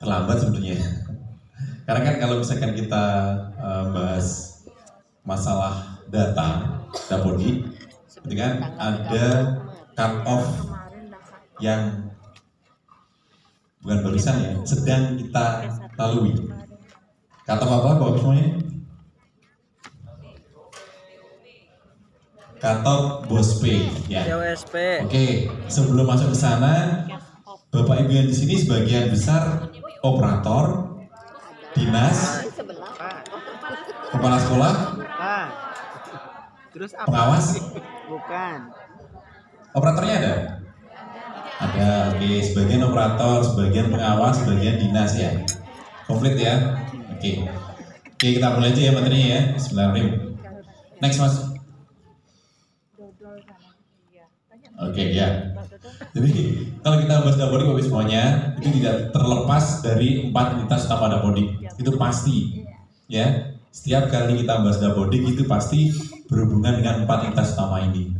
terlambat sebenarnya. Karena kan kalau misalkan kita bahas masalah data body, itu kan ada cut off yang bukan barusan ya, sedang kita lalui. Cut off apa Bapak semuanya? Cut off BOSP ya. Oke, sebelum masuk ke sana, Bapak Ibu yang di sini sebagian besar operator, dinas, kepala sekolah, terus apa? Pengawas? Bukan. Operatornya ada? Ada, oke. Sebagian operator, sebagian pengawas, sebagian dinas ya. Komplit ya? Oke. Oke, kita mulai aja ya materinya ya. Bismillahirrahmanirrahim. Next Mas. Oke ya. Jadi kalau kita bahas Dapodik Bapak semuanya, itu tidak terlepas dari 4 entitas utama Dapodik. Itu pasti. Ya. Setiap kali kita bahas Dapodik itu pasti berhubungan dengan 4 entitas utama ini.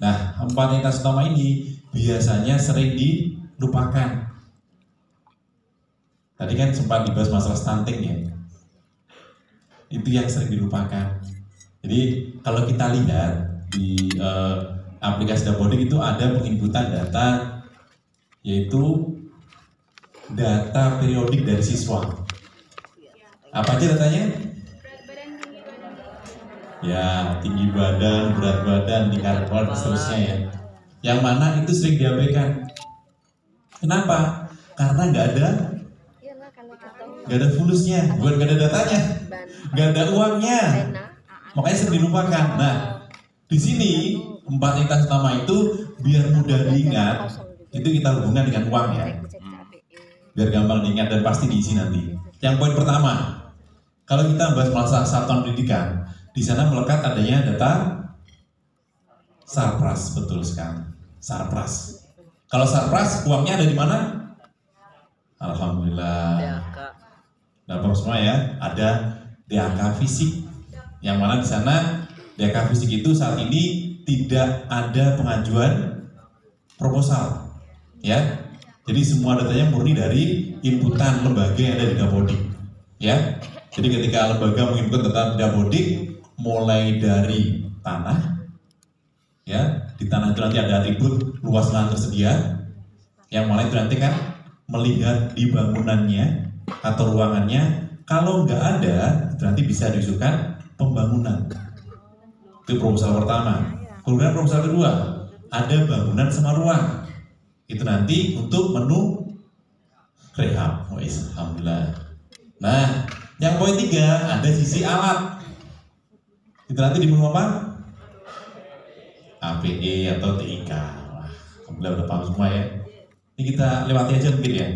Nah, 4 entitas utama ini biasanya sering dilupakan. Tadi kan sempat dibahas masalah stunting ya. Itu yang sering dilupakan. Jadi kalau kita lihat di aplikasi Dapodik itu ada penginputan data, yaitu data periodik dari siswa. Apa aja datanya? Ya, tinggi badan, berat badan, tingkat dan seterusnya ya. Yang mana itu sering diabaikan. Kenapa? Karena nggak ada fulusnya, bukan nggak ada datanya, nggak ada uangnya, makanya sering dilupakan. Nah, di sini 4 entitas utama itu biar mudah diingat, itu kita hubungkan dengan uang ya, biar gampang diingat dan pasti diisi nanti. Yang poin pertama, kalau kita bahas masalah satuan pendidikan, di sana melekat adanya data Sarpras, betul sekali. Sarpras. Kalau Sarpras uangnya ada di mana? Alhamdulillah. Dapat semua ya. Ada DAK fisik. Yang mana di sana DAK fisik itu saat ini tidak ada pengajuan proposal, ya. Jadi semua datanya murni dari inputan lembaga yang ada di Dapodik, ya. Jadi ketika lembaga menginput data Dapodik, mulai dari tanah, ya, di tanah itu nanti ada atribut luas lahan tersedia, yang mana itu nanti kan melihat di bangunannya atau ruangannya. Kalau nggak ada, itu nanti bisa diusulkan pembangunan. Itu proposal pertama. Kemudian proposal kedua, ada bangunan sama ruang. Itu nanti untuk menu rehab. Alhamdulillah. Nah, yang poin 3, ada sisi alat. Itu nanti di menu apa? APE atau TIK. Wah, alhamdulillah udah paham semua ya. Ini kita lewati aja mungkin ya.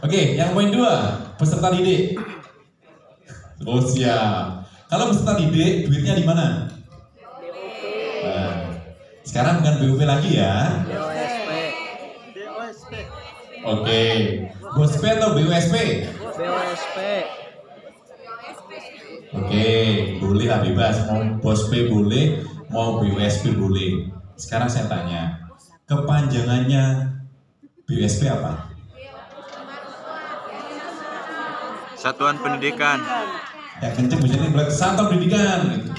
Oke, yang poin 2, peserta didik. Oh siap. Kalau peserta didik, duitnya di mana? Nah, sekarang bukan BUP lagi ya. Oke, BOSP atau BUSP? BOSP. Oke, boleh lah bebas. Mau BOSP boleh, mau BUSP boleh. Sekarang saya tanya, kepanjangannya BUSP apa? Satuan Pendidikan. Yang kenceng misalnya buat satuan pendidikan gitu.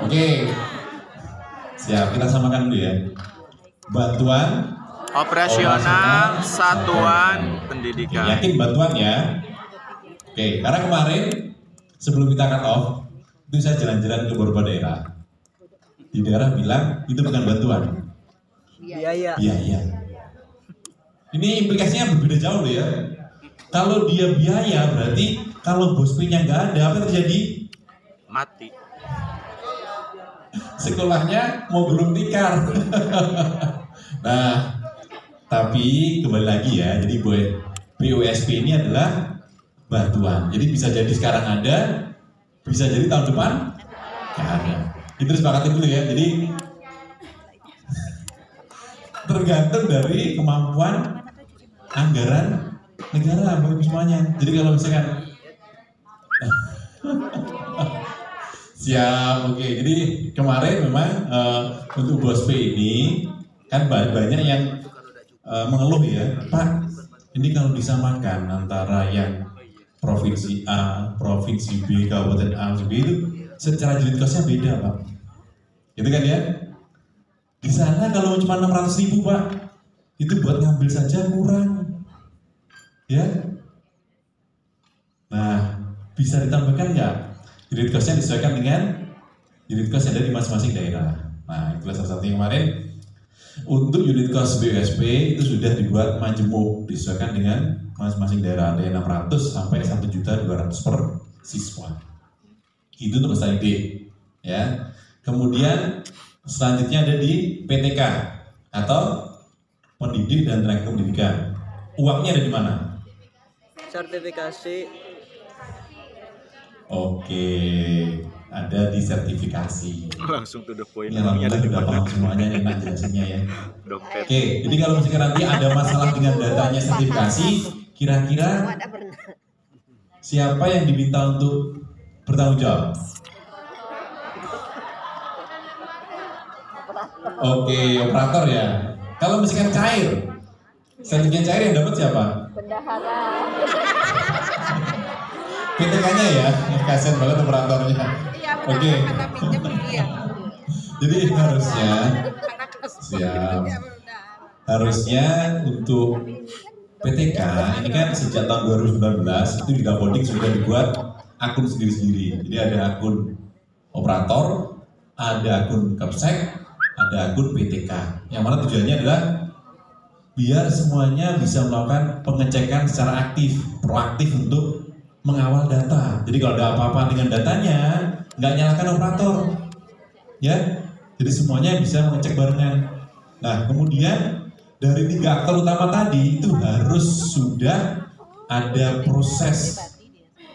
Oke, siap, kita samakan dulu ya. Bantuan Operasional Satuan Pendidikan. Yakin bantuan ya. Oke, karena kemarin sebelum kita cut off, itu saya jalan-jalan ke beberapa daerah. Di daerah bilang itu bukan bantuan, Biaya. biaya. Ini implikasinya berbeda jauh loh ya. Kalau dia biaya berarti kalau BOSP-nya nggak ada, apa yang terjadi? Mati. Sekolahnya mau gulung tikar. Nah, tapi kembali lagi ya, jadi BUSP ini adalah bantuan. Jadi bisa jadi sekarang ada, bisa jadi tahun depan nggak ada. Itu sepakatin dulu ya. Jadi tergantung dari kemampuan anggaran negara, Bapak semuanya. Jadi kalau misalkan siap, oke. Jadi kemarin memang untuk BOSP ini kan banyak yang mengeluh ya, Pak, Ini kalau disamakan antara yang provinsi A, provinsi B, kabupaten A, B itu secara unit cost-nya beda, Pak. Gitu kan ya? Di sana kalau cuma 600.000, Pak, itu buat ngambil saja kurang. Ya. Nah, bisa ditambahkan nggak? Unit cost-nya disesuaikan dengan unit cost yang ada di masing-masing daerah. Nah, itulah salah satu yang kemarin. Untuk unit cost BUSP itu sudah dibuat majemuk, disesuaikan dengan masing-masing daerah. Ada yang 600 sampai 1.200.000 per siswa. Itu untuk peserta ide. Ya. Kemudian selanjutnya ada di PTK atau pendidik dan tenaga pendidikan. Uangnya ada di mana? Sertifikasi. Oke, ada di sertifikasi. Langsung to the point. Ini alhamdulillah sudah paham semuanya, enak jelasinnya ya. Dompet. Oke, jadi kalau misalnya nanti ada masalah dengan datanya sertifikasi, kira-kira siapa yang diminta untuk bertanggung jawab? Oke, operator ya. Kalau misalkan cair, sertifikat cair yang dapat siapa? Bendahara. PTK-nya ya, kasihan banget operatornya. Iya, Oke. kata pinjam iya. Jadi harusnya, Karena kesulitan. siap. Iya, benar. Harusnya untuk PTK ini kan sejak tahun 2019 itu di Dapodik sudah dibuat akun sendiri-sendiri. Jadi ada akun operator, ada akun Kepsek, ada akun PTK. Yang mana tujuannya adalah biar semuanya bisa melakukan pengecekan secara aktif, proaktif untuk mengawal data. Jadi kalau ada apa-apa dengan datanya, nggak nyalakan operator, ya. Jadi semuanya bisa mengecek barengan. Nah, kemudian dari 3 aktor utama tadi itu harus sudah ada proses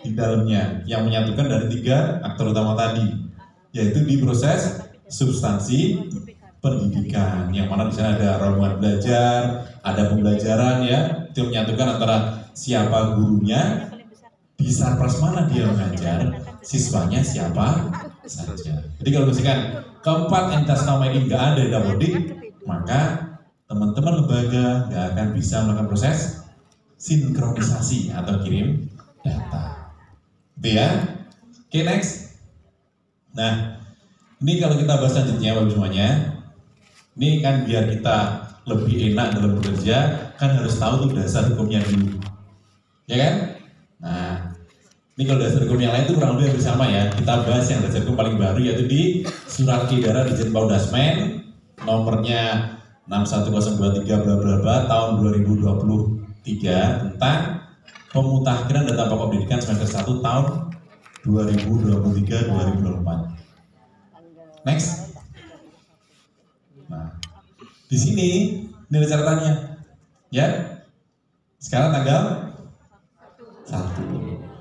di dalamnya yang menyatukan dari 3 aktor utama tadi, yaitu di proses substansi pendidikan, yang mana di sana ada rombongan belajar, ada pembelajaran ya, itu menyatukan antara siapa gurunya, di sarpras mana dia mengajar, siswanya siapa saja. Jadi kalau misalkan keempat entitas nama ini nggak ada di Dapodik, maka teman-teman lembaga nggak akan bisa melakukan proses sinkronisasi atau kirim data. Itu ya. Oke, next. Nah, ini kalau kita bahas selanjutnya Bapak semuanya, ini kan biar kita lebih enak dalam bekerja, kan harus tahu tuh dasar hukumnya dulu. Ya kan? Nah, ini kalau dasar hukum yang lain itu kurang lebih hampir sama ya. Kita bahas yang dasar hukum paling baru yaitu di Surat Edaran Dirjen Paudasmen nomornya 61023 bla bla bla tahun 2023 tentang pemutakhiran data pokok pendidikan semester 1 tahun 2023-2024. Next. Nah, di sini ini ada catatannya. Ya. Sekarang tanggal 1.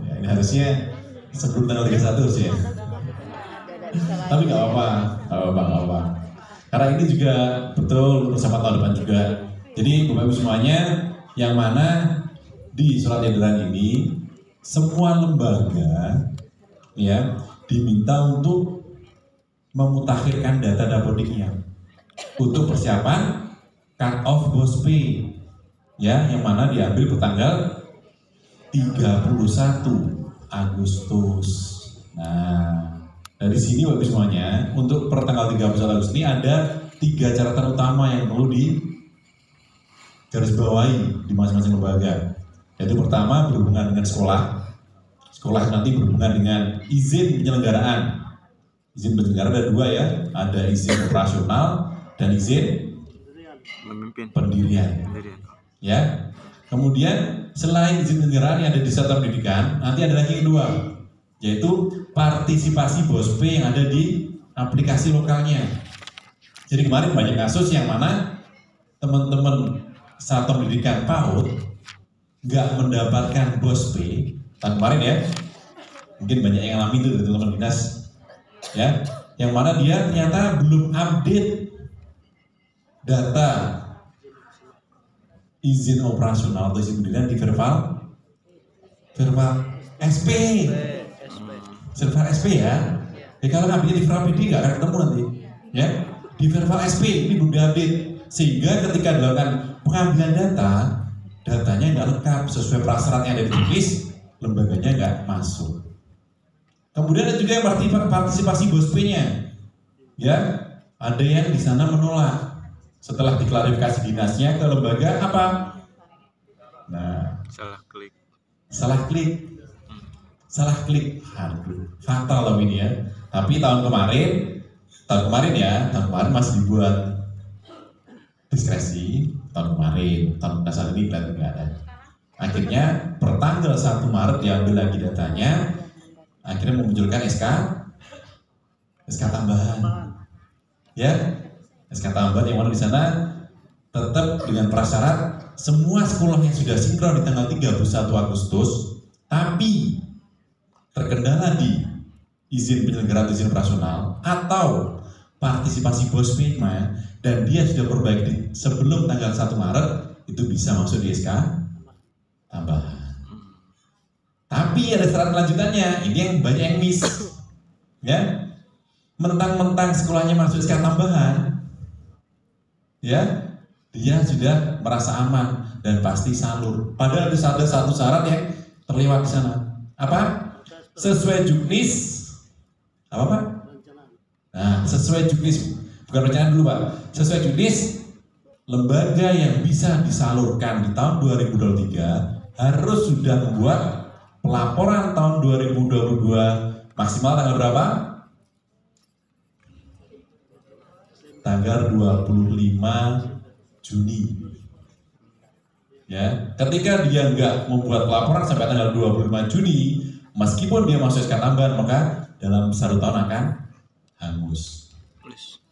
Ya, ini harusnya sebelum tanggal 31 harusnya. Tapi nggak apa-apa. Karena ini juga betul bersama tahun depan juga. Jadi Bapak Ibu semuanya, yang mana di surat edaran ini semua lembaga ya diminta untuk memutakhirkan data Dapodiknya untuk persiapan cut off BOSP ya, yang mana diambil pertanggal 31 Agustus. Nah, dari sini Bapak Ibu semuanya, untuk per tanggal 31 Agustus ini ada 3 catatan utama yang perlu di garis bawahi di masing-masing lembaga. Yaitu pertama berhubungan dengan sekolah. Sekolah nanti berhubungan dengan izin penyelenggaraan. Izin penyelenggara ada 2 ya, ada izin operasional dan izin Memimpin. pendirian. Ya. Kemudian selain izin penyelenggaraan yang ada di satuan pendidikan, nanti ada lagi yang kedua, yaitu partisipasi BOSP yang ada di aplikasi lokalnya. Jadi kemarin banyak kasus yang mana teman-teman satuan pendidikan PAUD nggak mendapatkan BOSP tahun kemarin ya. Mungkin banyak yang alami itu dari teman-teman dinas, ya, yang mana dia ternyata belum update data izin operasional atau izin pendirian di verbal SP. Verbal SP ya. Ya kalau ngambilnya di verbal PD nggak akan ketemu nanti, ya. Di verbal SP ini belum diupdate, sehingga ketika dilakukan pengambilan data datanya nggak lengkap sesuai prasyarat yang ada di juknis, lembaganya nggak masuk. Kemudian ada juga yang partisipasi BOSP-nya, ya ada yang di sana menolak setelah diklarifikasi dinasnya ke lembaga apa? Nah, salah klik, aduh, fatal loh ini ya. Tapi tahun kemarin masih dibuat diskresi. Tahun kemarin, tahun saat ini kelihatan nggak ada. Akhirnya pertanggal 1 Maret diambil lagi datanya, akhirnya memunculkan SK tambahan, ya SK tambahan yang mana di sana tetap dengan prasyarat semua sekolah yang sudah sinkron di tanggal 31 Agustus, tapi terkendala di izin penyelenggaraan izin operasional atau partisipasi BOSP-nya dan dia sudah perbaiki sebelum tanggal 1 Maret itu bisa masuk di SK tambahan. Tapi ada syarat lanjutannya, ini yang banyak yang miss, ya mentang-mentang sekolahnya masuk SK tambahan, ya dia sudah merasa aman dan pasti salur. Padahal ada satu syarat yang terlewat di sana. Apa? Sesuai juknis. Apa Pak? Nah, sesuai juknis, bukan rencana dulu Pak. Sesuai juknis, lembaga yang bisa disalurkan di tahun 2023 harus sudah membuat pelaporan tahun 2022 maksimal tanggal berapa? Tanggal 25 Juni. Ya, ketika dia nggak membuat pelaporan sampai tanggal 25 Juni, meskipun dia masuk SK tambahan, maka dalam 1 tahun akan hangus.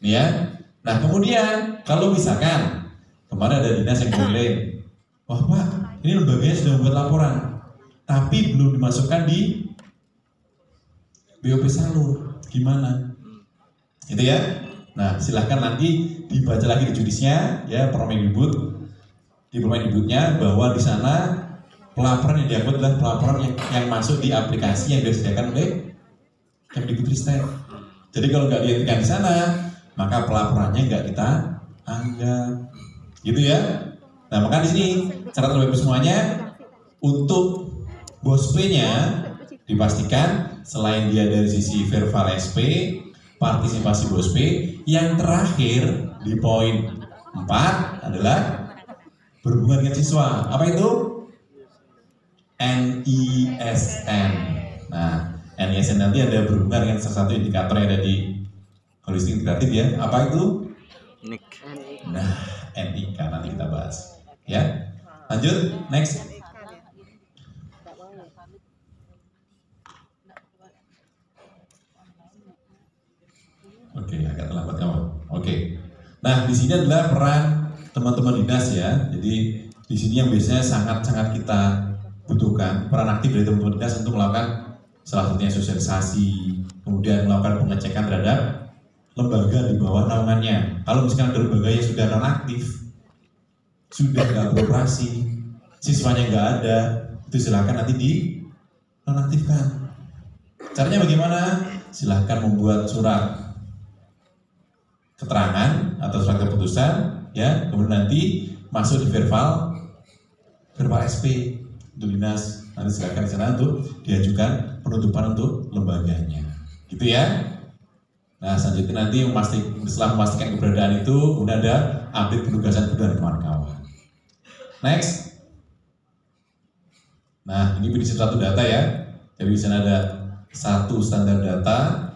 Ya. Nah kemudian kalau misalkan kemarin ada dinas yang komplain, wah Pak, ini lembaganya sudah membuat laporan, tapi belum dimasukkan di BOP salur, gimana? Gitu ya. Nah silahkan nanti dibaca lagi di judisnya, ya Permendikbudnya bahwa di sana pelaporan yang diakui adalah pelaporan yang masuk di aplikasi yang disediakan oleh Kemdikbudristek. Jadi kalau nggak dihentikan di sana, maka pelaporannya nggak kita anggap, gitu ya. Nah maka di sini syarat terbaik semuanya untuk BOSP-nya dipastikan selain dia dari sisi verbal SP, partisipasi BOSP, yang terakhir di poin 4 adalah berhubungan dengan siswa. Apa itu? NISN. Nah, NISN nanti ada berhubungan dengan salah satu indikator yang ada di holistik integratif ya. Apa itu? NIK. Nah, NIK nanti kita bahas. Ya, lanjut, next. Oke, agak terlambat kawan. Oke. Nah, di sini adalah peran teman-teman dinas ya. Jadi di sini yang biasanya sangat-sangat kita butuhkan peran aktif dari teman-teman dinas untuk melakukan salah satunya sosialisasi, kemudian melakukan pengecekan terhadap lembaga di bawah naungannya. Kalau misalkan ada lembaga yang sudah non-aktif, sudah nggak beroperasi, siswanya nggak ada, itu silakan nanti di nonaktifkan. Caranya bagaimana? Silahkan membuat surat keterangan atau surat keputusan, ya, kemudian nanti masuk di verbal SP untuk dinas. Nanti silakan di sana untuk diajukan penutupan untuk lembaganya, gitu ya. Nah selanjutnya nanti setelah memastikan keberadaan itu, kemudian ada update penugasan dan kawan-kawan. Next. Nah ini prinsip satu data ya. Jadi di sana ada satu standar data.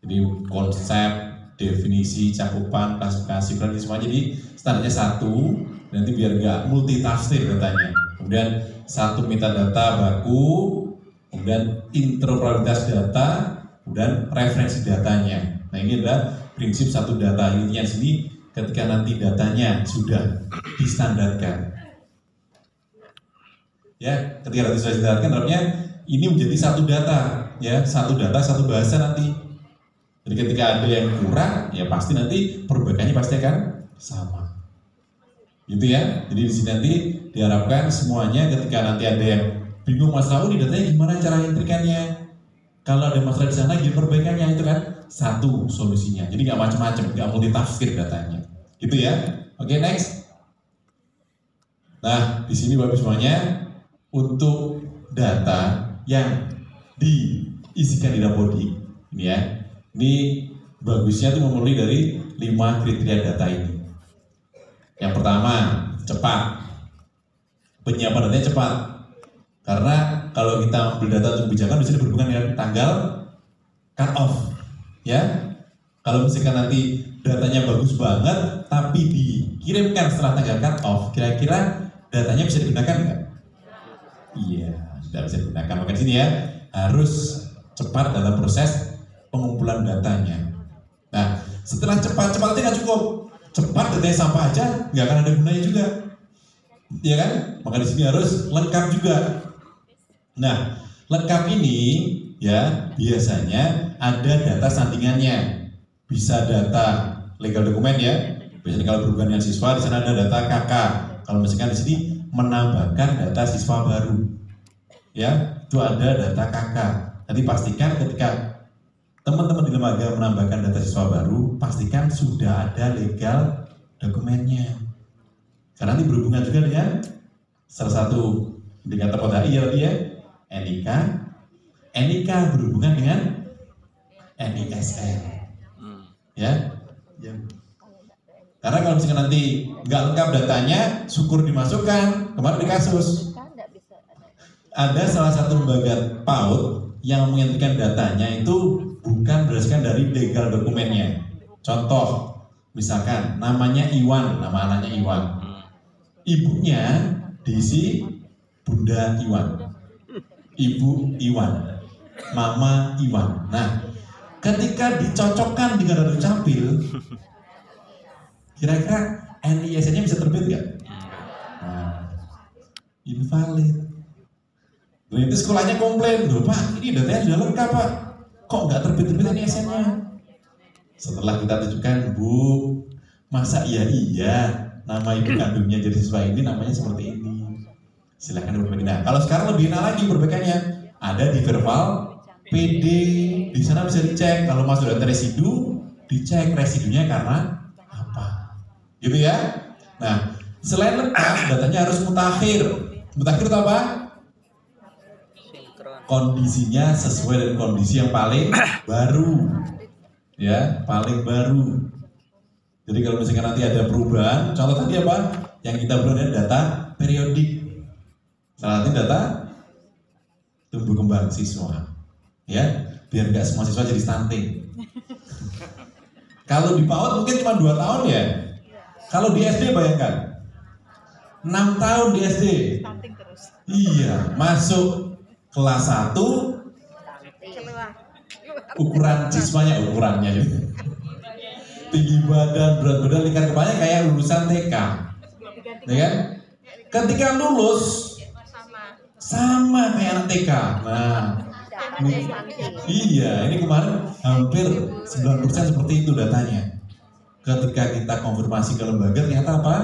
Jadi konsep, definisi, cakupan, klasifikasi, berarti semua jadi standarnya satu. Nanti biar nggak multitafsir datanya. Kemudian satu metadata baku, kemudian interoperabilitas data, kemudian referensi datanya. Nah ini adalah prinsip satu data. Intinya di sini ketika nanti datanya sudah distandarkan, ya, ketika sudah distandarkan, artinya ini menjadi satu data, ya, satu data, satu bahasa nanti. Jadi ketika ada yang kurang, ya pasti nanti perbaikannya pasti akan sama. Gitu ya. Jadi di sini nanti diharapkan semuanya ketika nanti ada yang bingung masalah ini datanya gimana cara nyetrikaannya. Kalau ada masalah di sana gimana perbaikannya, itu kan satu solusinya. Jadi nggak macam-macam, nggak multitafsir datanya. Gitu ya. Oke, next. Nah, di sini Bapak semuanya untuk data yang diisikan di Dapodik ini ya. Ini bagusnya tuh memenuhi dari 5 kriteria data ini. Yang pertama, cepat. Penyiapan datanya cepat. Karena kalau kita ambil data untuk kebijakan bisa berhubungan dengan tanggal cut off. Ya. Kalau misalkan nanti datanya bagus banget tapi dikirimkan setelah tanggal cut off, kira-kira datanya bisa digunakan nggak? Iya, tidak bisa digunakan. Maka di sini ya harus cepat dalam proses pengumpulan datanya. Nah, setelah cepat itu nggak cukup. Cepat datanya sampah aja nggak akan ada gunanya juga, ya kan? Maka di sini harus lengkap juga. Nah, lengkap ini ya biasanya ada data sandingannya. Bisa data legal dokumen ya. Biasanya kalau berhubungan dengan siswa di sana ada data KK. Kalau misalkan di sini menambahkan data siswa baru, ya itu ada data KK. Jadi pastikan ketika teman-teman di lembaga menambahkan data siswa baru, pastikan sudah ada legal dokumennya. Karena ini berhubungan juga dengan salah satu indikator PODHI ya, NIK. NIK berhubungan dengan NISR. Ya. Karena kalau misalkan nanti nggak lengkap datanya, syukur dimasukkan. Kemarin di kasus ada salah satu lembaga PAUD yang menghentikan datanya itu bukan berdasarkan dari legal dokumennya. Contoh, misalkan namanya Iwan, nama anaknya Iwan. Ibunya diisi Bunda Iwan, Ibu Iwan, Mama Iwan. Nah, ketika dicocokkan dengan data capil, kira-kira NISN-nya bisa terbit nggak? Nah, invalid. Nah, itu sekolahnya komplain, loh Pak, ini datanya sudah lengkap Pak, kok nggak terbit-terbit NISN-nya? Setelah kita tunjukkan, Bu, masa iya nama ibu kandungnya jadi siswa ini namanya seperti ini. Silakan diperbaiki. Nah, kalau sekarang lebih enak lagi perbaikannya, ada di verbal PD, di sana bisa dicek kalau masuk data residu, dicek residunya karena apa, gitu ya. Nah, selain lengkap, datanya harus mutakhir. Mutakhir itu apa? Kondisinya sesuai dengan kondisi yang paling baru, ya, paling baru. Jadi kalau misalkan nanti ada perubahan, contoh tadi apa? Yang kita berani data periodik. Salah satu data tumbuh kembang siswa, ya, biar nggak semua siswa jadi stunting. Kalau di PAUD mungkin cuma 2 tahun ya. Kalau di SD bayangkan 6 tahun di SD. Stunting terus. Iya, masuk kelas 1 ukuran siswanya ukurannya gitu. Tinggi badan, berat badan, lingkar kepalanya kayak lulusan TK. Ya kan? Ketika lulus sama kayak anak TK. Nah, iya, ini kemarin hampir 9% seperti itu datanya. Ketika kita konfirmasi ke lembaga, ternyata apa?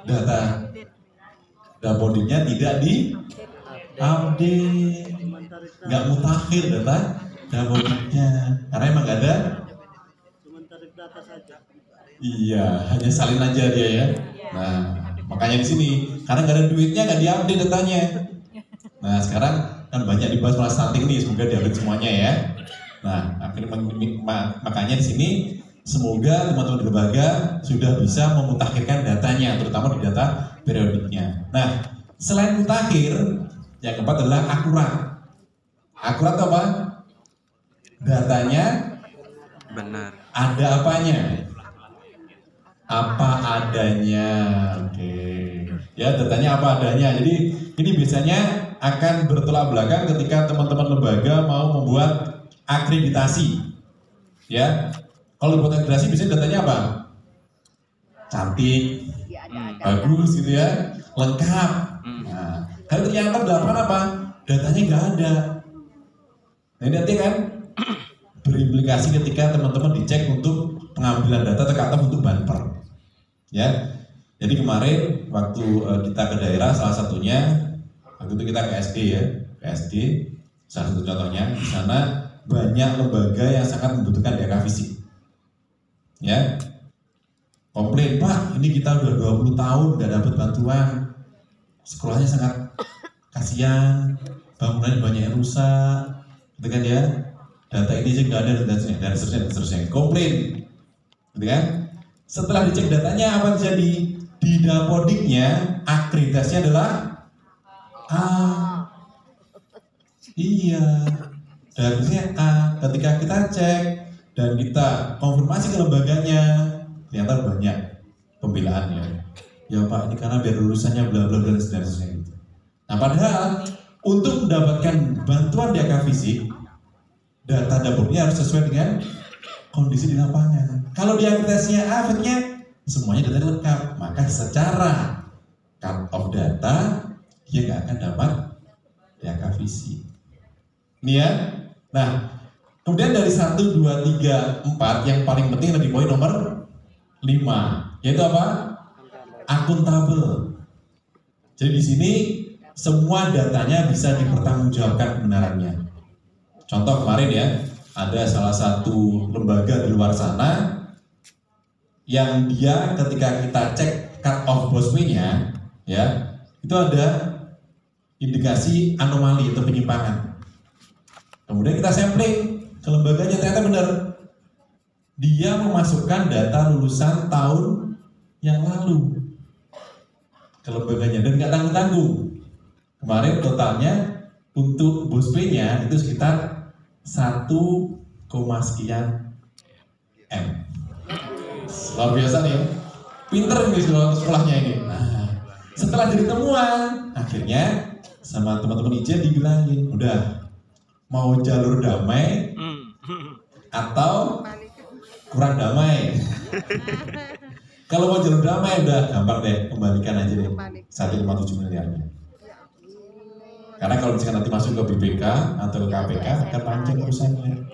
Data Dapodiknya tidak di update, nggak mutakhir data Dapodiknya, karena emang nggak ada. Iya, hanya salin aja dia ya. Nah, makanya di sini karena nggak ada duitnya nggak diupdate datanya. Nah, sekarang kan banyak dibahas masalah stunting nih, semoga diupdate semuanya ya. Nah, akhirnya makanya di sini semoga teman-teman di lembaga sudah bisa memutakhirkan datanya, terutama di data periodiknya. Nah, selain mutakhir, yang keempat adalah akurat. Akurat apa? Datanya benar. ada apanya? Apa adanya. Oke. Ya, datanya apa adanya. Jadi ini biasanya akan bertolak belakang ketika teman-teman lembaga mau membuat akreditasi. Ya. Kalau buat akreditasi biasanya datanya apa? Cantik, bagus gitu ya, lengkap. Nah, kalau ternyata belakang apa? Datanya nggak ada. Nah, ini nanti kan berimplikasi ketika teman-teman dicek untuk pengambilan data terkait untuk banper. Ya, jadi kemarin waktu kita ke daerah salah satunya, waktu itu kita ke SD ya, ke SD, salah satu contohnya di sana banyak lembaga yang sangat membutuhkan data fisik. Ya, komplain Pak, ini kita udah 20 tahun nggak dapat bantuan. sekolahnya sangat kasihan, bangunan banyak yang rusak, gitu kan ya. Data ini aja nggak ada dan seterusnya. Komplain, gitu kan. Setelah dicek datanya apa terjadi? Di Dapodiknya akreditasinya adalah A. Iya, harusnya A. Ketika kita cek dan kita konfirmasi ke lembaganya, ternyata banyak pembelaannya. Ya Pak, ini karena biar lulusannya bla bla bla dan seterusnya gitu. Nah padahal untuk mendapatkan bantuan DAK fisik, data dapurnya harus sesuai dengan kondisi di lapangan. Kalau di akreditasinya A, semuanya data lengkap, maka secara cut off data dia nggak akan dapat DAK fisik. Ini ya. Nah, kemudian dari 1, 2, 3, 4 yang paling penting ada di poin nomor 5, yaitu apa? Akuntabel. Jadi di sini semua datanya bisa dipertanggungjawabkan kebenarannya. Contoh kemarin ya, ada salah satu lembaga di luar sana yang dia ketika kita cek cut off BOSP-nya ya, itu ada indikasi anomali atau penyimpangan. Kemudian kita sampling ke lembaganya, ternyata benar. Dia memasukkan data lulusan tahun yang lalu ke lembaganya dan nggak tanggung-tanggung. Kemarin totalnya untuk BOSP-nya itu sekitar 1, sekian M. Luar biasa nih, pinter nih sekolahnya ini. Nah, setelah jadi temuan, akhirnya sama teman-teman Ijen dibilangin, udah mau jalur damai atau kurang damai. Kalau mau jalur damai udah gampang deh, kembalikan aja deh 1,7 miliarnya. Karena kalau misalkan nanti masuk ke BPK atau ke KPK akan panjang urusannya,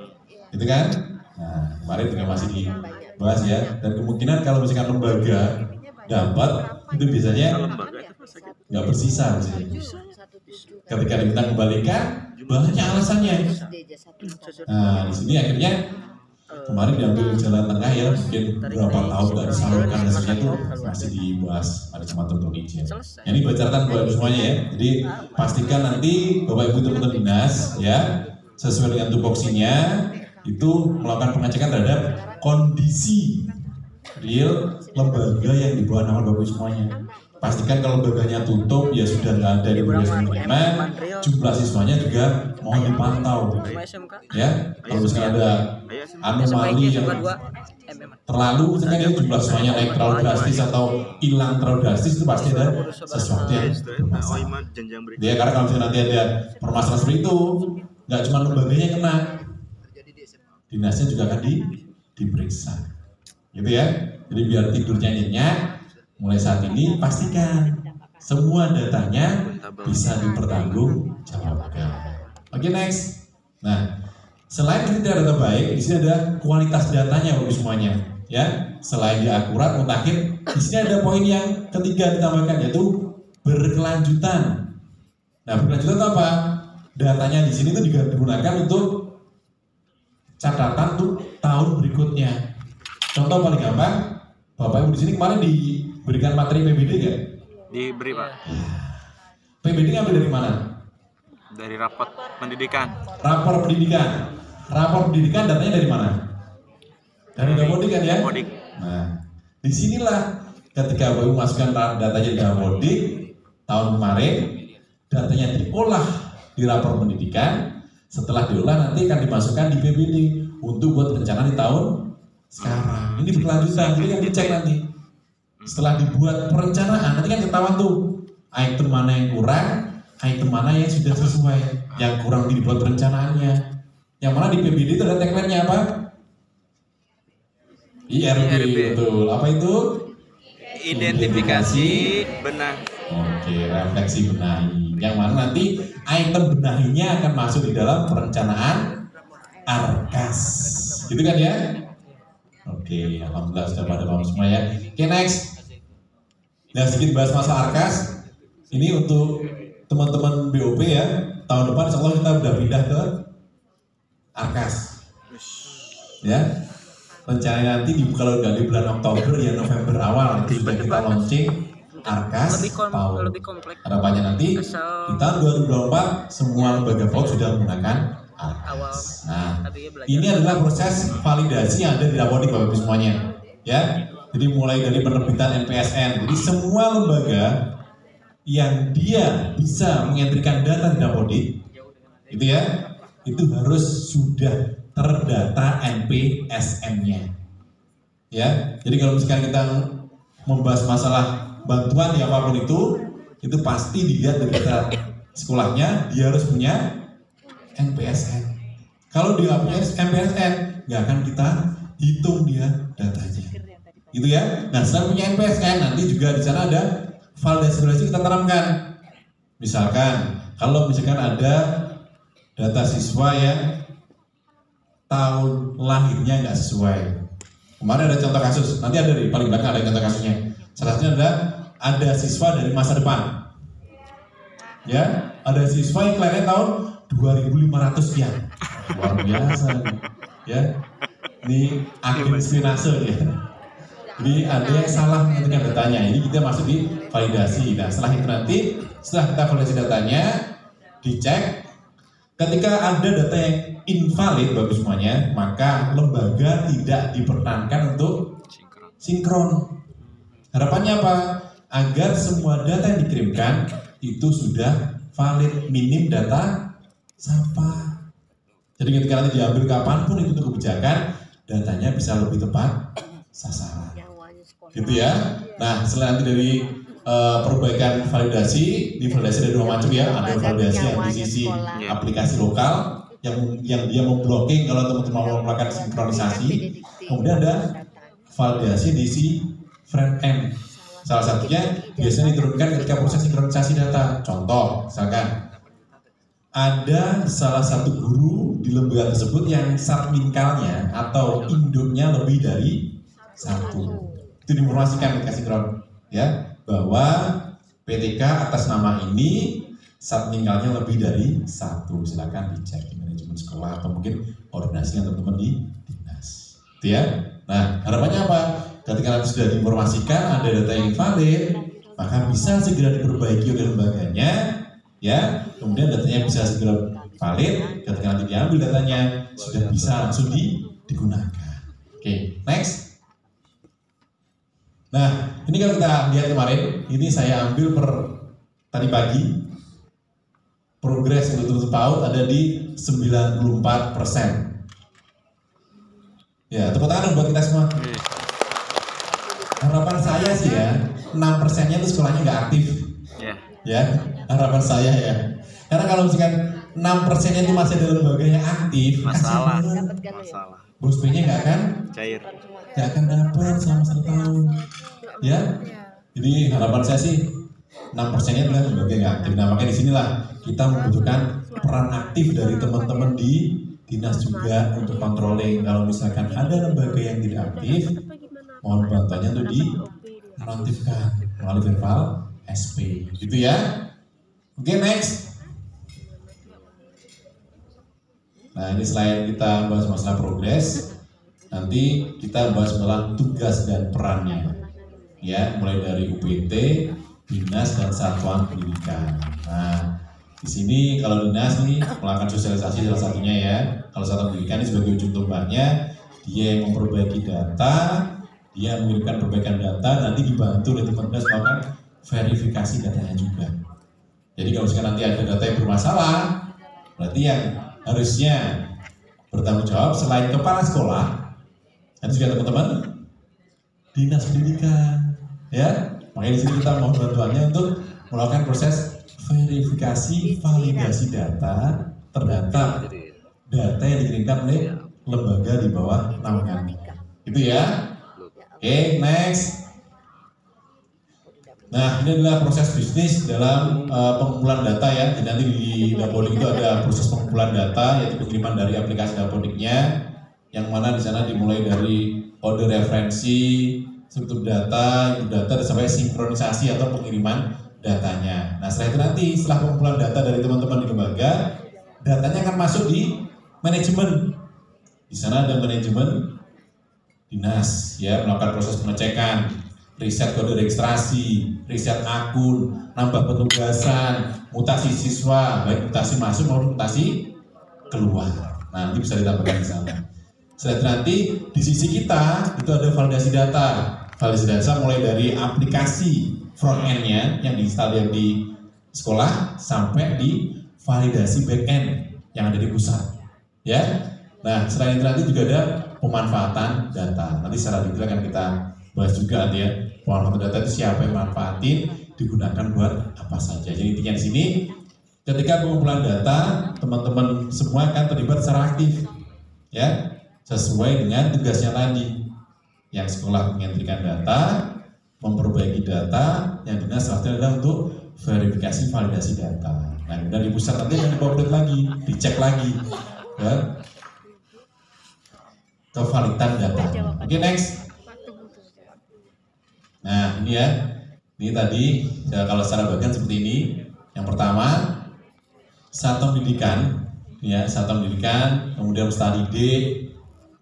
gitu kan? Nah, kemarin juga masih dibahas ya. Dan kemungkinan kalau misalkan lembaga dapat itu biasanya nggak bersisa biasanya. Ketika diminta kembalikan, banyak alasannya. Nah, di sini akhirnya kemarin diambil jalan tengah ya, mungkin berapa tahun nggak disalurkan hasilnya itu masih dibahas pada teman-teman Ijen. Ini buat catatan buat semuanya ya. Jadi pastikan nanti Bapak Ibu teman-teman dinas ya sesuai dengan tupoksinya itu melakukan pengecekan terhadap kondisi real lembaga yang di bawah nama Bapak Ibu semuanya. Pastikan kalau lembaganya tutup ya sudah nggak ada di penerimaan, jumlah siswanya juga mohon dipantau ya. Kalau misalkan ada anomali yang terlalu misalkan ya jumlah siswanya naik terlalu drastis atau hilang terlalu drastis, itu pasti ada sesuatu yang bermasalah. Ya, karena kalau misalkan nanti ada permasalahan seperti itu, nggak cuma lembaganya yang kena, dinasnya juga akan diperiksa, gitu ya. Jadi biar tidurnya nyenyak, mulai saat ini pastikan semua datanya bisa dipertanggungjawabkan. Oke, next. Nah, selain kriteria data baik, di sini ada kualitas datanya bagi semuanya, ya. Selain dia akurat, mutakhir, di sini ada poin yang ketiga ditambahkan yaitu berkelanjutan. Nah, berkelanjutan itu apa? Datanya di sini itu juga digunakan untuk catatan untuk tahun berikutnya. Contoh paling gampang, Bapak Ibu di sini kemarin diberikan materi PBD nggak? Diberi Pak. PBD ngambil dari mana? Dari raport pendidikan. Rapor pendidikan. Rapor pendidikan datanya dari mana? Dari Dapodik kan ya? Dapodik. Nah, disinilah ketika Bapak Ibu masukkan datanya di Dapodik tahun kemarin, datanya diolah di rapor pendidikan. Setelah diolah nanti akan dimasukkan di PBD untuk buat rencana di tahun sekarang. Ini berkelanjutan, jadi kan dicek nanti. Setelah dibuat perencanaan, nanti kan ketahuan tuh item mana yang kurang, item mana yang sudah sesuai, yang kurang dibuat perencanaannya. Yang mana di PBD itu ada tagline-nya apa? IRB, betul. Apa itu? Identifikasi benah. Oke, refleksi benahi. Yang mana nanti item benahinya akan masuk di dalam perencanaan ARKAS. Gitu kan ya? Oke, alhamdulillah sudah pada paham semua ya. Oke, next. Nah, sedikit bahas masalah ARKAS. Ini untuk teman-teman BOP ya. Tahun depan insya Allah kita udah pindah ke ARKAS. Ya. Rencananya nanti kalau nggak di bulan Oktober ya November awal itu sudah kita launching Arkas PAUD. lebih kompleks. Harapannya nanti Asal di tahun 2024 semua lembaga PAUD sudah menggunakan awal Arkas. Nah, tadinya belajar. ini adalah proses validasi yang ada di Dapodik Bapak Ibu semuanya. Ya. Jadi mulai dari penerbitan NPSN. Jadi semua lembaga yang dia bisa mengentrikan data di Dapodik, itu ya, itu harus sudah terdata NPSN-nya. Ya. Jadi kalau misalkan kita membahas masalah bantuan ya apapun itu pasti dilihat dari data sekolahnya, dia harus punya NPSN. Kalau dia nggak punya NPSN, nggak akan kita hitung dia datanya, gitu ya. Nah, setelah punya NPSN, nanti juga di sana ada validasi kita tanamkan. Misalkan, kalau misalkan ada data siswa yang tahun lahirnya nggak sesuai. Kemarin ada contoh kasus, nanti ada di paling belakang ada contoh kasusnya. Salah satunya ada siswa dari masa depan. Ya, ada siswa yang kelahiran tahun 2500 sekian. Luar biasa. Ya. Ini agen spionase ya. Jadi ada yang salah menentukan datanya. Ini kita masuk di validasi. Nah, setelah itu nanti setelah kita validasi datanya, dicek. Ketika ada data yang invalid bagi semuanya, maka lembaga tidak diperkenankan untuk sinkron. Harapannya apa? Agar semua data yang dikirimkan itu sudah valid, minim data sampah. Jadi ketika nanti diambil kapanpun itu untuk kebijakan, datanya bisa lebih tepat sasaran. Gitu ya. Nah, selain nanti dari perbaikan validasi, di validasi ada dua macam ya. Ada validasi yang di sisi aplikasi lokal yang dia memblocking kalau teman-teman mau melakukan sinkronisasi. Kemudian ada validasi di sisi front end. Salah satunya biasanya diturunkan ketika proses sinkronisasi data. Contoh, misalkan ada salah satu guru di lembaga tersebut yang subminkalnya atau induknya lebih dari satu. Itu diinformasikan ketika sinkron, ya, bahwa PTK atas nama ini subminkalnya lebih dari satu. Silakan dicek di manajemen sekolah atau mungkin koordinasi dengan teman-teman di dinas. Itu ya. Nah, harapannya apa? Ketika nanti sudah diinformasikan ada data yang valid, maka bisa segera diperbaiki oleh lembaganya, ya. Kemudian datanya bisa segera valid. Ketika nanti diambil datanya sudah bisa langsung digunakan. Oke, next. Nah, ini kalau kita lihat kemarin, ini saya ambil tadi pagi. Progres untuk PAUD ada di 94%. Ya, tepuk tangan buat kita semua. Harapan saya sih ya, 6%-nya itu sekolahnya nggak aktif. Ya, harapan saya ya. Karena kalau misalkan 6%-nya itu masih ada lembaga yang aktif, Masalah. bos B-nya nggak akan Cair. nggak akan dapat selama 1 tahun. Ya, jadi harapan saya sih 6%-nya adalah lembaga yang aktif. Nah, makanya disinilah kita membutuhkan peran aktif dari teman-teman di dinas juga untuk controlling. Kalau misalkan ada lembaga yang tidak aktif, mohon bantuannya untuk dinonaktifkan melalui verbal SP, gitu ya. Oke, next. Nah, ini selain kita bahas masalah progres, nanti kita bahas masalah tugas dan perannya, ya, mulai dari UPT, dinas dan satuan pendidikan. Nah, di sini kalau dinas nih melakukan sosialisasi salah satunya ya. Kalau satuan pendidikan ini sebagai ujung tombaknya, dia yang memperbaiki data, dia mengirimkan perbaikan data, nanti dibantu oleh teman-teman melakukan verifikasi datanya juga. Jadi kalau misalkan nanti ada data yang bermasalah, berarti yang harusnya bertanggung jawab selain kepala sekolah, dan juga teman-teman dinas pendidikan, ya. Makanya di sini kita mohon bantuannya untuk melakukan proses verifikasi validasi data terdata data yang dikirimkan oleh lembaga di bawah naungan. Itu ya. Oke, next. Nah, ini adalah proses bisnis dalam pengumpulan data ya. Jadi nanti di Dapodik itu ada proses pengumpulan data, yaitu pengiriman dari aplikasi Dapodiknya, yang mana di sana dimulai dari kode referensi, struktur data, dan sampai sinkronisasi atau pengiriman datanya. Nah, setelah itu nanti setelah pengumpulan data dari teman-teman di lembaga, datanya akan masuk di manajemen. Di sana ada manajemen dinas ya, melakukan proses pengecekan. riset kode registrasi, riset akun, nambah penugasan, mutasi siswa, baik mutasi masuk maupun mutasi keluar. Nah, nanti bisa ditambahkan di sana. Setelah itu nanti di sisi kita itu ada validasi data. Validasi data mulai dari aplikasi front end-nya yang diinstal di sekolah sampai di validasi back end yang ada di pusat. Ya. Nah, selain itu nanti juga ada pemanfaatan data. Nanti secara detail akan kita bahas juga nanti ya. Pemanfaatan data itu siapa yang manfaatin, digunakan buat apa saja. Jadi intinya di sini ketika pengumpulan data, teman-teman semua akan terlibat secara aktif. Ya, sesuai dengan tugasnya tadi. Yang sekolah mengentrikan data, memperbaiki data, yang dinas selanjutnya adalah untuk verifikasi validasi data. Nah, kemudian di pusat nanti akan diupdate lagi, dicek lagi. Ya. Kevalidan data. Oke, next. Nah, ini ya. Ini tadi ya, kalau secara bagian seperti ini. Yang pertama, satuan pendidikan, ya, satuan pendidikan, kemudian study day,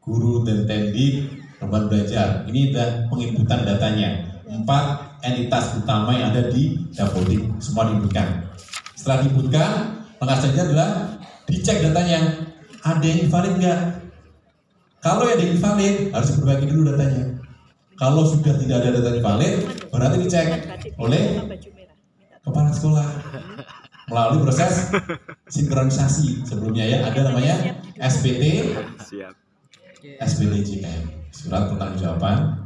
guru dan tendik, teman belajar. Ini adalah penginputan datanya. 4 entitas utama yang ada di Dapodik, semua diinputkan. Setelah diinputkan, langkah selanjutnya adalah dicek datanya. Ada yang invalid enggak? Kalau yang invalid harus diperbaiki dulu datanya. Kalau sudah tidak ada data invalid, berarti dicek oleh kepala sekolah melalui proses sinkronisasi. Sebelumnya ya ada namanya SPT, Siap. SPTJM, surat pertanggungjawaban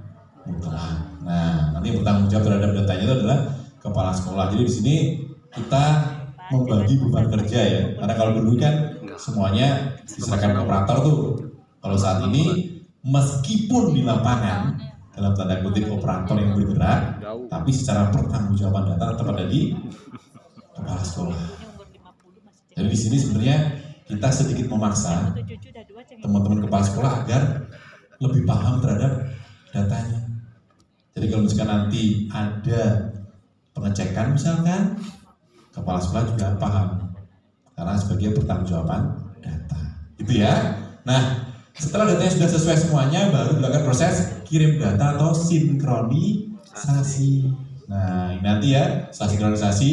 mutlak. Nah, nanti yang bertanggung jawab terhadap datanya itu adalah kepala sekolah. Jadi di sini kita membagi beban kerja ya. Karena kalau dulu kan semuanya diserahkan ke operator tuh. Kalau saat ini meskipun di lapangan dalam tanda kutip operator yang bergerak, tapi secara pertanggungjawaban data tetap ada di kepala sekolah. Jadi di sini sebenarnya kita sedikit memaksa teman-teman kepala sekolah agar lebih paham terhadap datanya. Jadi kalau misalkan nanti ada pengecekan misalkan, kepala sekolah juga paham karena sebagai pertanggungjawaban data. Gitu ya. Nah, setelah datanya sudah sesuai semuanya, baru dilakukan proses kirim data atau sinkronisasi. Nah, ini nanti ya, setelah sinkronisasi,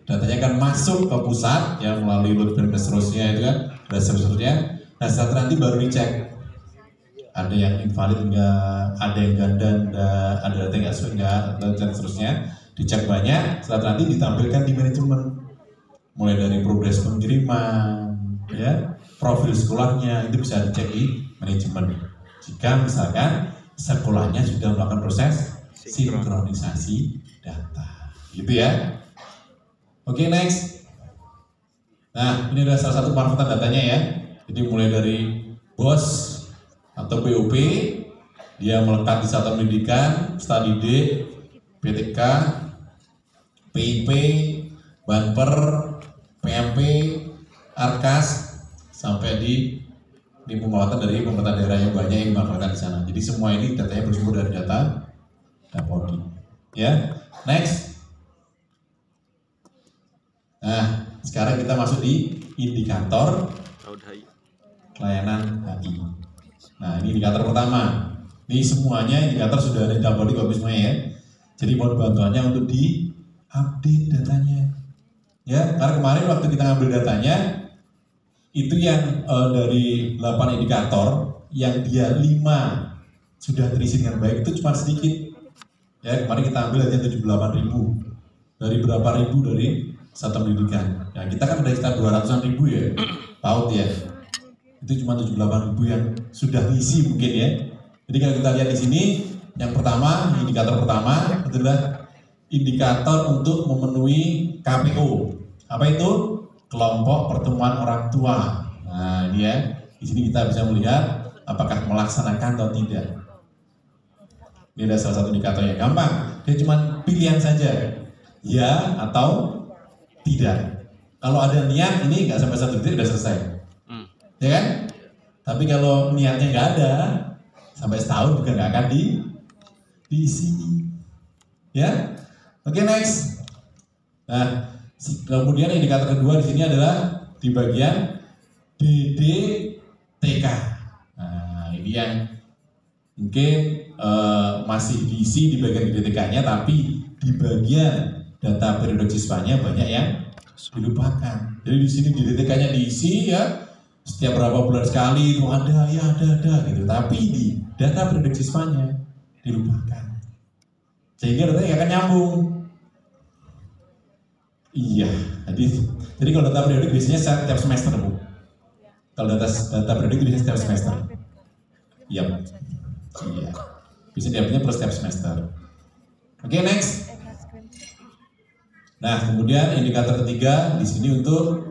datanya akan masuk ke pusat ya melalui load dan seterusnya itu kan, dan seterusnya. Nah, setelah nanti baru dicek ada yang invalid enggak, ada yang ganda enggak, ada data yang sesuai enggak, dan seterusnya. Dicek banyak, setelah nanti ditampilkan di manajemen, mulai dari progres pengiriman, ya, profil sekolahnya itu bisa dicek di manajemen. Jika misalkan sekolahnya sudah melakukan proses sinkronisasi data, gitu ya. Oke, next. Nah, ini adalah salah satu pemanfaatan datanya ya. Jadi mulai dari BOS atau BOP, dia melekat di satuan pendidikan, study day, PTK, PIP, Banper, PMP, Arkas, sampai di pemanfaatan dari pemerintah daerah yang banyak yang dimanfaatkan di sana. Jadi semua ini datanya bersumber dari data Dapodik. Ya, next. Nah, sekarang kita masuk di indikator layanan HI. Nah, ini indikator pertama. Ini semuanya indikator sudah ada di Dapodik Bapak semuanya ya. Jadi mohon bantuannya untuk di-update datanya. Ya, karena kemarin waktu kita ngambil datanya itu yang dari 8 indikator yang dia 5 sudah terisi dengan baik itu cuma sedikit. Ya, kemarin kita ambil hanya 78.000 dari berapa ribu dari satuan pendidikan. Ya, kita kan ada sekitar 200-an ribu ya, PAUD ya. Itu cuma 78.000 yang sudah ngisi mungkin ya. Jadi kalau kita lihat di sini, yang pertama, indikator pertama adalah indikator untuk memenuhi KPO. Apa itu? Kelompok pertemuan orang tua. Nah, ini ya. Di sini kita bisa melihat apakah melaksanakan atau tidak. Ini ada salah satu indikator yang gampang. Dia cuma pilihan saja, ya atau tidak. Kalau ada niat ini nggak sampai 1 detik udah selesai, ya kan? Tapi kalau niatnya nggak ada, sampai setahun juga nggak akan diisi, ya. Oke, next. Nah, kemudian indikator kedua di sini adalah di bagian DDTK. Nah, ini yang mungkin masih diisi di bagian DTK-nya, tapi di bagian data periodik siswanya banyak yang dilupakan. Jadi di sini di DTK-nya diisi ya, setiap berapa bulan sekali itu ada gitu. Tapi di data periodik siswanya dilupakan. Sehingga datanya nggak akan nyambung. Iya, jadi kalau data periodik biasanya setiap semester, Bu. Kalau data periodik biasanya setiap semester. Iya. Iya. Bisa diambilnya per setiap semester. Oke, next. Nah, kemudian indikator ketiga di sini untuk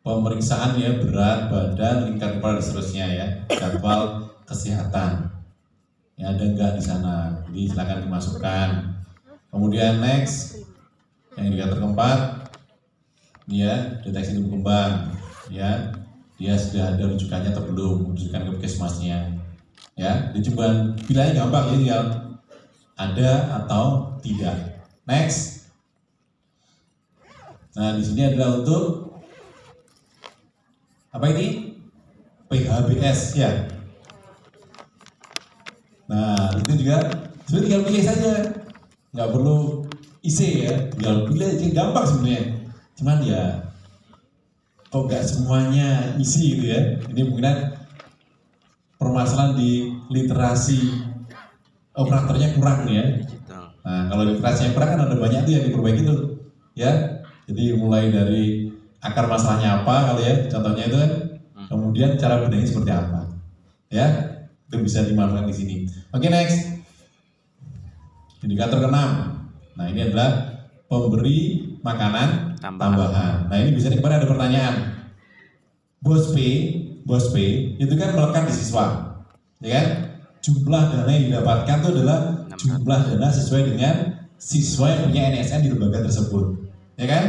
pemeriksaan ya, berat badan, lingkar kepala dan seterusnya ya, jadwal kesehatan. Ya, ada enggak di sana? Jadi silakan dimasukkan. Kemudian next, yang indikator keempat, ini ya, deteksi tumbuh kembang. Ya, dia sudah ada rujukannya atau belum, rujukan ke puskesmasnya. Ya, dicoba pilihannya gampang ya, tinggal ada atau tidak. Next. Nah, di sini adalah untuk apa ini? PHBS ya. Nah, itu juga sudah tinggal pilih saja, nggak perlu IC ya, tinggal pilih aja, gampang sebenarnya. Cuman ya, kok nggak semuanya isi gitu ya. Ini mungkin permasalahan di literasi operatornya kurang ya. Nah, kalau literasinya kurang kan ada banyak tuh yang diperbaiki tuh ya. Jadi mulai dari akar masalahnya apa kalau ya, contohnya itu kan, kemudian cara benarnya seperti apa ya, itu bisa dimanfaatkan di sini. Oke, next. Indikator ke-6. Nah, ini adalah pemberi makanan tambahan. Nah, ini biasanya kemarin ada pertanyaan. Bos P itu kan melekat di siswa, ya kan? Jumlah dana yang didapatkan itu adalah jumlah dana sesuai dengan siswa yang punya NSN di lembaga tersebut, ya kan?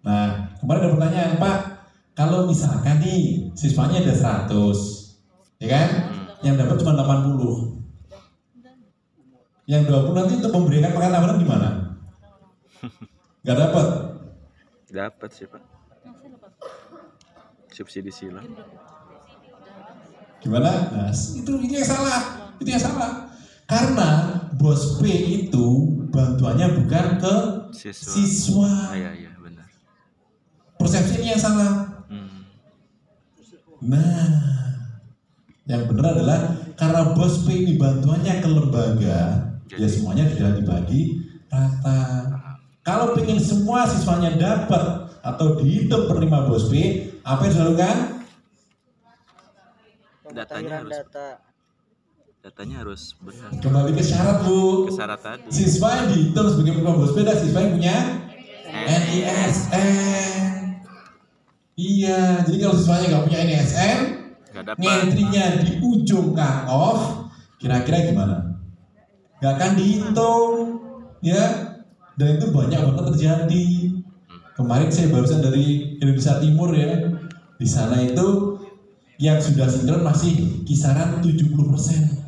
Nah, kemarin ada pertanyaan, Pak, kalau misalkan nih siswanya ada 100, ya kan? Yang dapat cuma 80, yang 20 nanti untuk memberikan makanan tambahan gimana? Gak dapat? Dapat sih, Pak. Subsidi silang. Gimana? Nah, itu yang salah. Itu yang salah. Karena bos P itu bantuannya bukan ke siswa. Iya, benar. Persepsi ini yang salah. Nah, yang benar adalah karena bos P ini bantuannya ke lembaga, ya semuanya sudah dibagi rata. Kalau pengen semua siswanya dapat atau dihitung per 5 bos P, apa yang dilakukan? Datanya harus benar. Kembali ke syarat, Bu. Ke syarat tadi. Siswa yang dihitung sebagai penerima bos P adalah siswa yang punya NISN. Iya, jadi kalau siswanya nggak punya NISN, ngentrinya di ujung cut off, kira-kira gimana? Nggak akan dihitung, ya. Dan itu banyak banget terjadi. Kemarin saya barusan dari Indonesia Timur ya, di sana itu yang sudah sinkron masih kisaran 70%.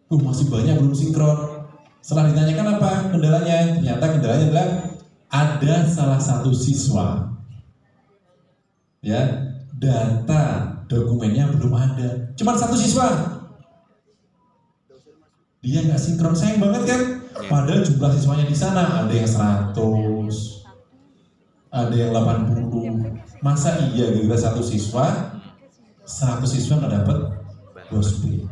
Masih banyak belum sinkron. Setelah ditanyakan apa kendalanya, ternyata kendalanya adalah ada salah satu siswa, ya, data dokumennya belum ada. Cuma satu siswa, dia nggak sinkron, sayang banget kan? Padahal jumlah siswanya di sana ada yang 100, ada yang 80. Masa iya kira satu siswa, 100 siswa nggak dapat bos P?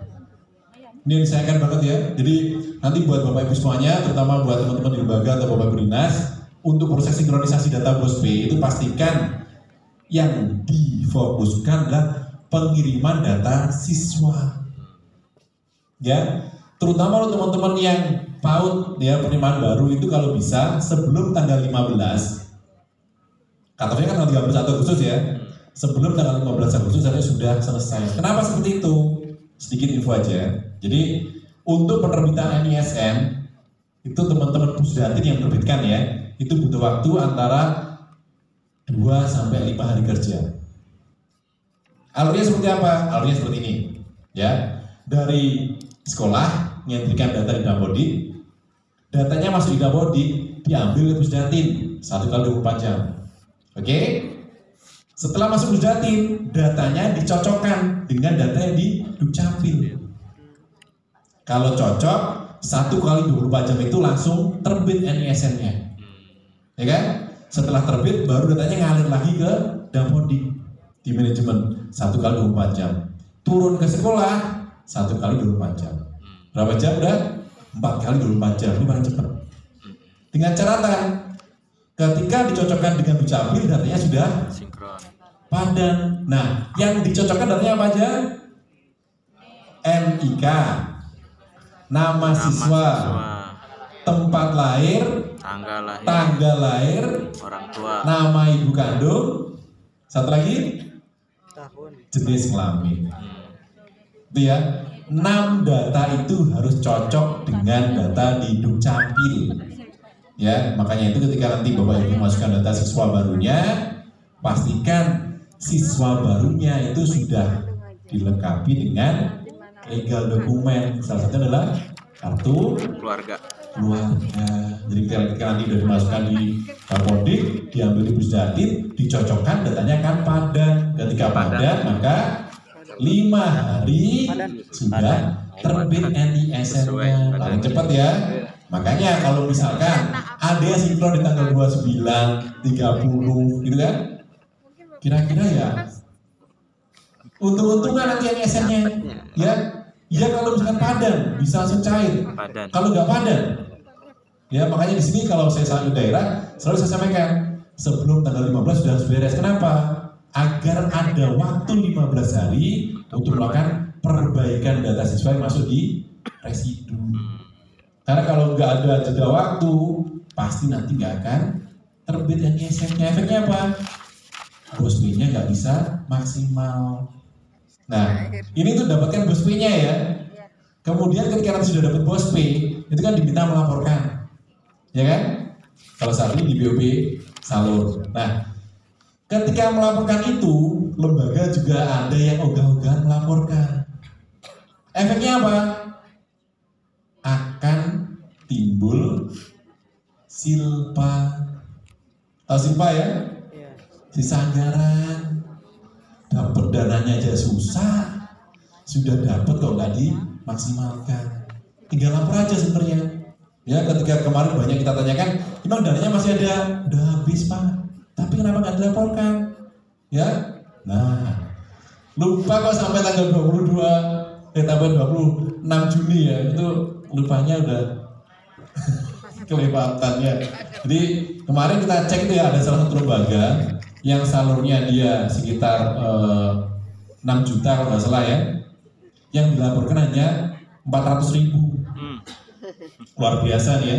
Ini disayangkan banget ya. Jadi nanti buat Bapak Ibu semuanya, terutama buat teman-teman di lembaga atau Bapak Ibu Dinas, untuk proses sinkronisasi data bos P itu pastikan yang difokuskan adalah pengiriman data siswa. Ya, terutama untuk teman-teman yang PAUD ya, penerimaan baru itu kalau bisa sebelum tanggal 15. Katanya kan tanggal 31 Agustus ya. Sebelum tanggal 15 Agustus sudah selesai. Kenapa seperti itu? Sedikit info aja. Jadi untuk penerbitan NISN itu teman-teman Pusdatin yang menerbitkan ya, itu butuh waktu antara 2 sampai 5 hari kerja. Alurnya seperti apa? Alurnya seperti ini. Ya, dari sekolah menyentrikan data di Dapodik, datanya masuk di Dapodik, diambil ke Pusdatin 1 kali 24 jam. Oke? Setelah masuk Dukcapil, datanya dicocokkan dengan data yang di Dukcapil. Kalau cocok, 1 kali 24 jam itu langsung terbit NISN-nya. Ya kan? Setelah terbit, baru datanya ngalir lagi ke Damphodik di manajemen 1 kali 24 jam. Turun ke sekolah 1 kali 24 jam. Berapa jam udah? 4 kali 24 jam. Ini paling cepat. Dengan catatan, ketika dicocokkan dengan Dukcapil, datanya sudah Sinkron. padan. Nah, yang dicocokkan datanya apa aja? NIK, nama siswa, tempat lahir, tanggal lahir, orang tua, nama ibu kandung, satu lagi Tahun. jenis kelamin. Itu ya, 6 data itu harus cocok dengan data di Dukcapil. Ya, makanya itu ketika nanti Bapak Ibu masukkan data siswa barunya, pastikan siswa barunya itu sudah dilengkapi dengan legal dokumen. Salah satunya adalah kartu keluarga. Jadi ketika nanti sudah dimasukkan di Damphodik, diambil di Pusdatin, dicocokkan datanya kan padan. Ketika padan, maka 5 hari sudah terbit NISN-nya. Paling cepat ya. Makanya kalau misalkan ada yang sinkron di tanggal 29, 30 gitu kan, kira-kira ya untung-untungan nanti NISN-nya ya. Ya kalau misalkan padan bisa langsung cair. Kalau nggak padan, ya makanya di sini kalau saya selalu daerah selalu saya sampaikan sebelum tanggal 15 sudah harus beres. Kenapa? Agar ada waktu 15 hari untuk melakukan perbaikan data siswa yang masuk di residu. Karena kalau nggak ada jeda waktu, pasti nanti nggak akan terbit NISN-nya. Efeknya apa? Bos P-nya nggak bisa maksimal. Nah, ini tuh dapatkan bos P-nya ya. Kemudian ketika nanti sudah dapat bos P, itu kan diminta melaporkan, ya kan? Kalau saat ini di BOP salur. Nah, ketika melaporkan itu, lembaga juga ada yang ogah-ogahan melaporkan. Efeknya apa? Akan timbul silpa. Tahu silpa ya? Sisa anggaran. Dapat dananya aja susah. Sudah dapat kok nggak dimaksimalkan. Tinggal lapor aja sebenarnya. Ya, ketika kemarin banyak kita tanyakan, emang dananya masih ada? Udah habis Pak. Tapi kenapa nggak dilaporkan? Ya, nah, lupa kok sampai tanggal 26 Juni ya, itu lupanya udah kelewatan ya. Jadi kemarin kita cek itu ya, ada salah satu lembaga yang salurnya dia sekitar 6 juta kalau nggak salah ya, yang dilaporkan hanya 400.000. Luar biasa nih ya.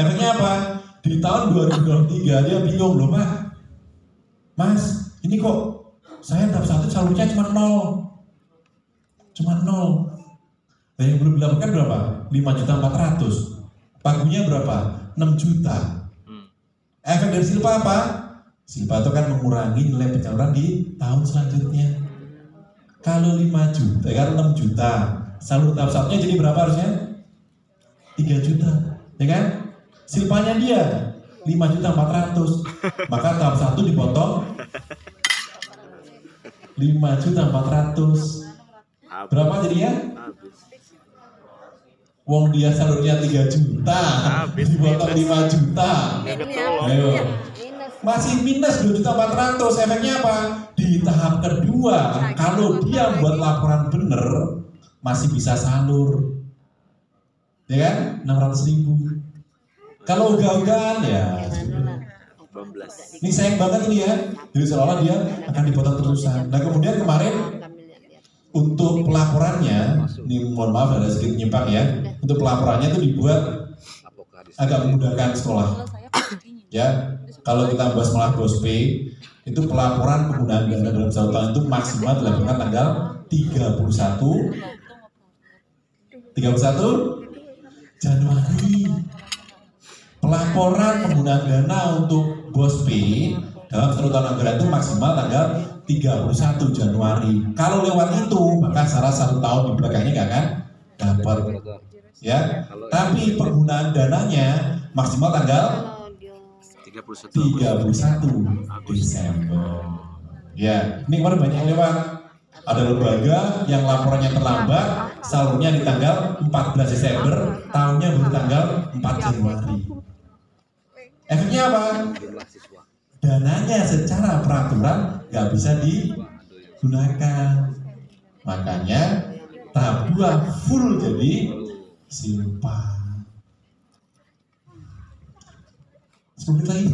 Efeknya apa? Di tahun 2023 dia bingung loh Pak, Mas, ini kok saya daftar satu salurnya cuma 0. Dan yang belum dilaporkan berapa? 5.400.000. Pagunya berapa? 6 juta. Efek dari silpa apa? Silpa itu kan mengurangi nilai penyaluran di tahun selanjutnya. Kalau 5 juta, kan 6 juta. Salur tahap satunya jadi berapa harusnya? 3 juta, ya kan? Silpanya dia 5.400.000. Maka tahap 1 dipotong 5.400.000. Berapa jadinya? Wong dia salurnya 3 juta, dipotong 5 juta. Ayo. Masih minus 2.400.000. Efeknya apa? Di tahap kedua, kalau dia buat laporan bener, masih bisa salur, ya kan? 600.000. Kalau ogah-ogahan ya, ini sayang banget ini ya. Jadi seolah dia akan dipotong terusan. Nah kemudian kemarin untuk pelaporannya, ini mohon maaf ada sedikit nyimpang ya. Untuk pelaporannya itu dibuat agak memudahkan sekolah. Ya, kalau kita bahas malah bos P, itu pelaporan penggunaan dana dalam 1 tahun itu maksimal dilakukan tanggal 31 Januari. Pelaporan penggunaan dana untuk bos P dalam 1 tahun anggaran itu maksimal tanggal 31 Januari. Kalau lewat itu, maka secara 1 tahun di belakangnya nggak akan dapat. Ya, tapi penggunaan dananya maksimal tanggal 31 Desember. Ya, ini kemarin banyak yang lewat. Ada lembaga yang laporannya terlambat, salurnya di tanggal 14 Desember, tahunnya baru tanggal 4 Januari. Efeknya apa? Dananya secara peraturan nggak bisa digunakan. Makanya tahap 2 full jadi simpan. 10 menit lagi.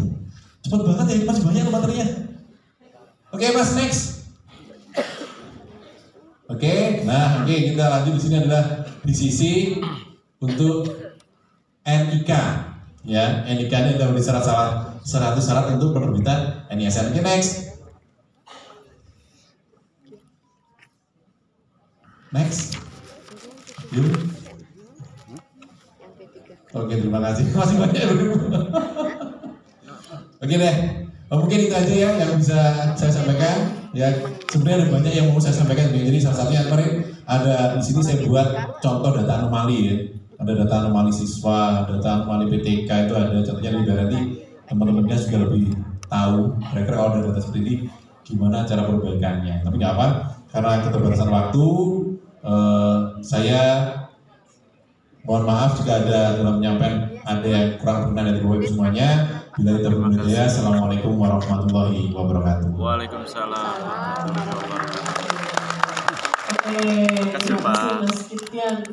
Cepat banget ya, ini masih banyak materinya. Oke Mas, next. Oke, kita lanjut. Di sini adalah di sisi untuk NIK. Ya, NIK ini adalah syarat untuk penerbitan NISN. Oke, next. Next. Yuk. Oke, terima kasih. Masih banyak ya. Oke deh. Mungkin itu aja ya yang bisa saya sampaikan. Ya, sebenarnya ada banyak yang mau saya sampaikan. Jadi salah satunya kemarin ada di sini saya buat contoh data anomali ya. Ada data anomali siswa, data anomali PTK itu ada contohnya di nanti teman-temannya juga lebih tahu kira-kira kalau ada data seperti ini gimana cara perbaikannya. Tapi nggak apa, karena keterbatasan waktu saya mohon maaf jika ada dalam penyampaian ada yang kurang berkenan dari Bapak Ibu semuanya. Bila kita berhidayah, assalamualaikum warahmatullahi wabarakatuh. Waalaikumsalam warahmatullahi wabarakatuh. Oke, terima kasih Mas Kitian.